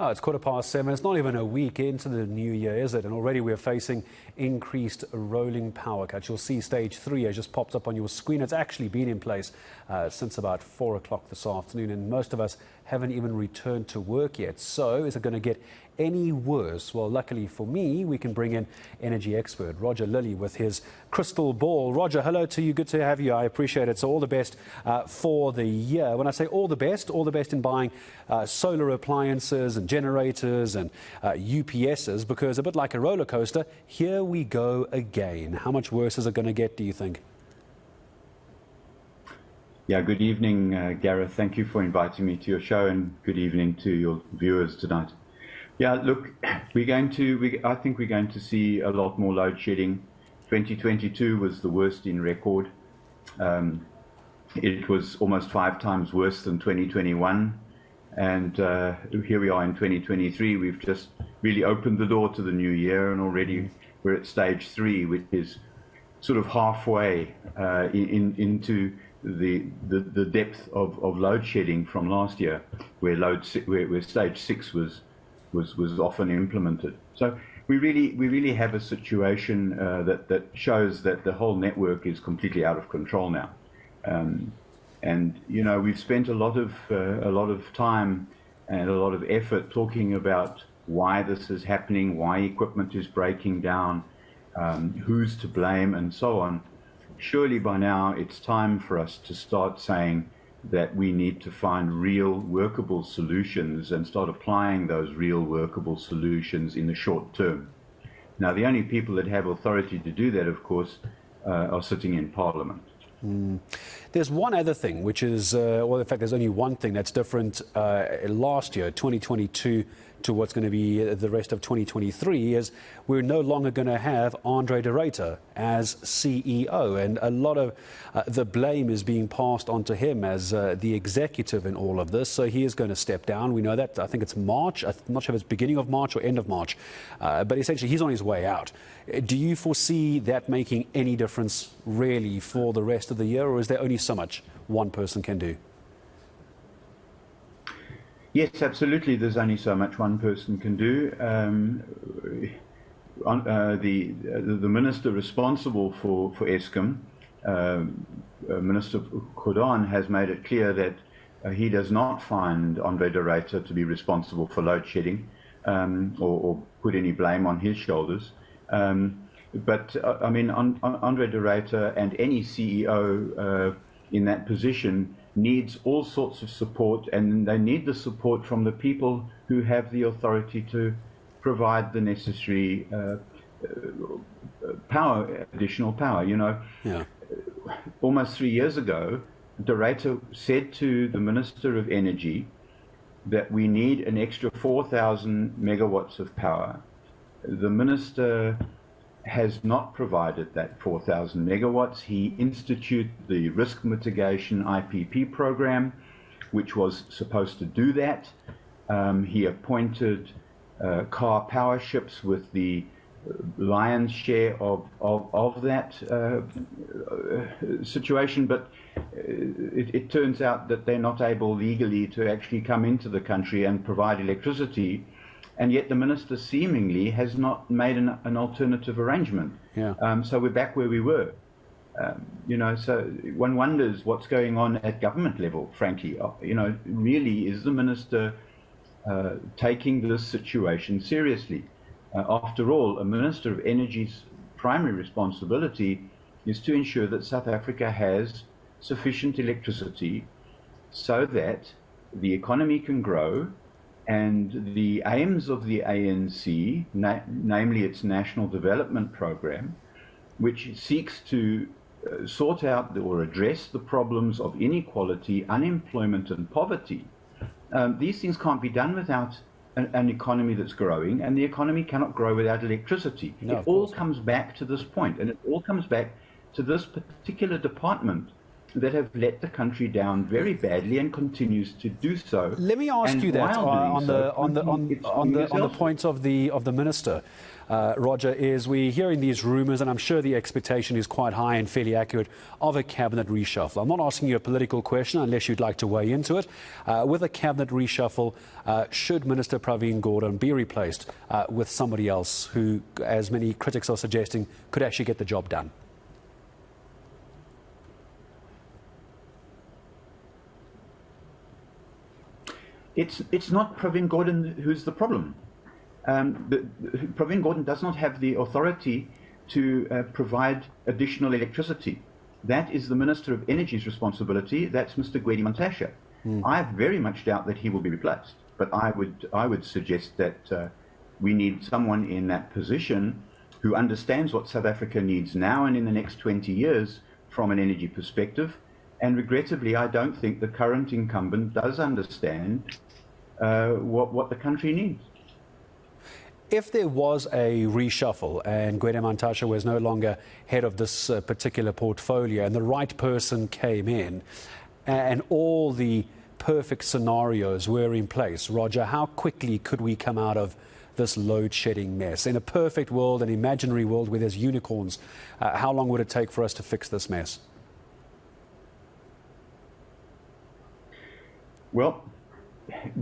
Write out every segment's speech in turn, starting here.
Oh, it's 7:15. It's not even a week into the new year, is it? And already we're facing increased rolling power cuts. You'll see stage 3 has just popped up on your screen. It's actually been in place since about 4 o'clock this afternoon, and most of us haven't even returned to work yet. So is it going to get any worse? Well, luckily for me, we can bring in energy expert Roger Lilly with his crystal ball. Roger, hello to you. Good to have you. I appreciate it. So all the best for the year. When I say all the best in buying solar appliances and generators and UPSs, because a bit like a roller coaster, here we go again. How much worse is it going to get, do you think? Yeah, good evening, Gareth. Thank you for inviting me to your show, and good evening to your viewers tonight. Yeah, look, I think we're going to see a lot more load shedding. 2022 was the worst in record. It was almost 5 times worse than 2021. And here we are in 2023. We've just really opened the door to the new year, and already we're at stage 3, which is sort of halfway into the depth of load shedding from last year, where stage 6 was often implemented. So we really have a situation that shows that the whole network is completely out of control now. And you know, we've spent a lot of time and a lot of effort talking about why this is happening, why equipment is breaking down, who's to blame, and so on. Surely by now it's time for us to start saying that we need to find real workable solutions and start applying those real workable solutions in the short term. Now, the only people that have authority to do that, of course, are sitting in Parliament. There's one other thing, which is, well, in fact, there's only one thing that's different last year, 2022, to what's going to be the rest of 2023, is we're no longer going to have Andre de Ruyter as CEO. And a lot of the blame is being passed on to him as the executive in all of this. So he is going to step down. We know that. I think it's March. I'm not sure if it's beginning of March or end of March. But essentially, he's on his way out. Do you foresee that making any difference, really, for the rest of the year? Or is there only so much one person can do? Yes, absolutely. There's only so much one person can do. The minister responsible for Eskom, Minister Kodan, has made it clear that he does not find Andre de Ruyter to be responsible for load shedding, or put any blame on his shoulders. But I mean, Andre de Ruyter and any CEO in that position needs all sorts of support, and they need the support from the people who have the authority to provide the necessary additional power. You know, yeah. Almost 3 years ago, de Ruyter said to the Minister of Energy that we need an extra 4,000 megawatts of power. The minister has not provided that 4,000 megawatts. He instituted the risk mitigation IPP program, which was supposed to do that. He appointed car power ships with the lion's share of that situation, but it turns out that they're not able legally to actually come into the country and provide electricity. And yet the minister seemingly has not made an alternative arrangement. Yeah. So we're back where we were. You know, so one wonders what's going on at government level, frankly. You know, really, is the minister taking this situation seriously? After all, a Minister of Energy's primary responsibility is to ensure that South Africa has sufficient electricity so that the economy can grow, and the aims of the ANC, namely its National Development Program, which seeks to sort out or address the problems of inequality, unemployment and poverty, these things can't be done without an economy that's growing, and the economy cannot grow without electricity. No, it all comes back to this point, and it all comes back to this particular department that have let the country down very badly and continues to do so. Let me ask And you that while doing so, on the point of the minister, Roger, is we're hearing these rumours, and I'm sure the expectation is quite high and fairly accurate, of a cabinet reshuffle. I'm not asking you a political question unless you'd like to weigh into it. With a cabinet reshuffle, should Minister Pravin Gordhan be replaced with somebody else who, as many critics are suggesting, could actually get the job done? It's not Pravin Gordhan who's the problem. Pravin Gordhan does not have the authority to provide additional electricity. That is the Minister of Energy's responsibility. That's Mr. Gwedi Mantashe. I very much doubt that he will be replaced. But I would suggest that we need someone in that position who understands what South Africa needs now and in the next 20 years from an energy perspective. And regrettably, I don't think the current incumbent does understand what the country needs. If there was a reshuffle and Gwedi Mantashe was no longer head of this particular portfolio and the right person came in and all the perfect scenarios were in place, Roger, how quickly could we come out of this load-shedding mess? In a perfect world, an imaginary world where there's unicorns, how long would it take for us to fix this mess? Well,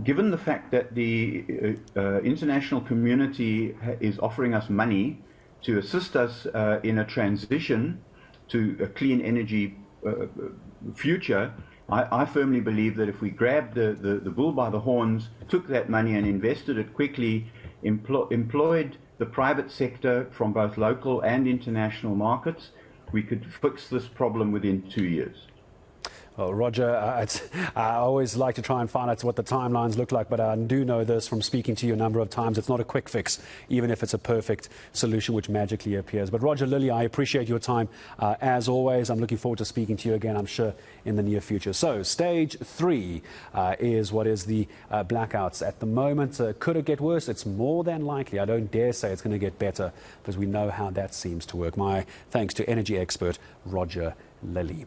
given the fact that the international community is offering us money to assist us in a transition to a clean energy future, I firmly believe that if we grabbed the bull by the horns, took that money and invested it quickly, employed the private sector from both local and international markets, we could fix this problem within 2 years. Well, Roger, I always like to try and find out what the timelines look like, but I do know this from speaking to you a number of times. It's not a quick fix, even if it's a perfect solution which magically appears. But Roger Lilly, I appreciate your time. As always, I'm looking forward to speaking to you again, I'm sure, in the near future. So, stage 3 is what is the blackouts at the moment. Could it get worse? It's more than likely. I don't dare say it's going to get better, because we know how that seems to work. My thanks to energy expert Roger Lilly.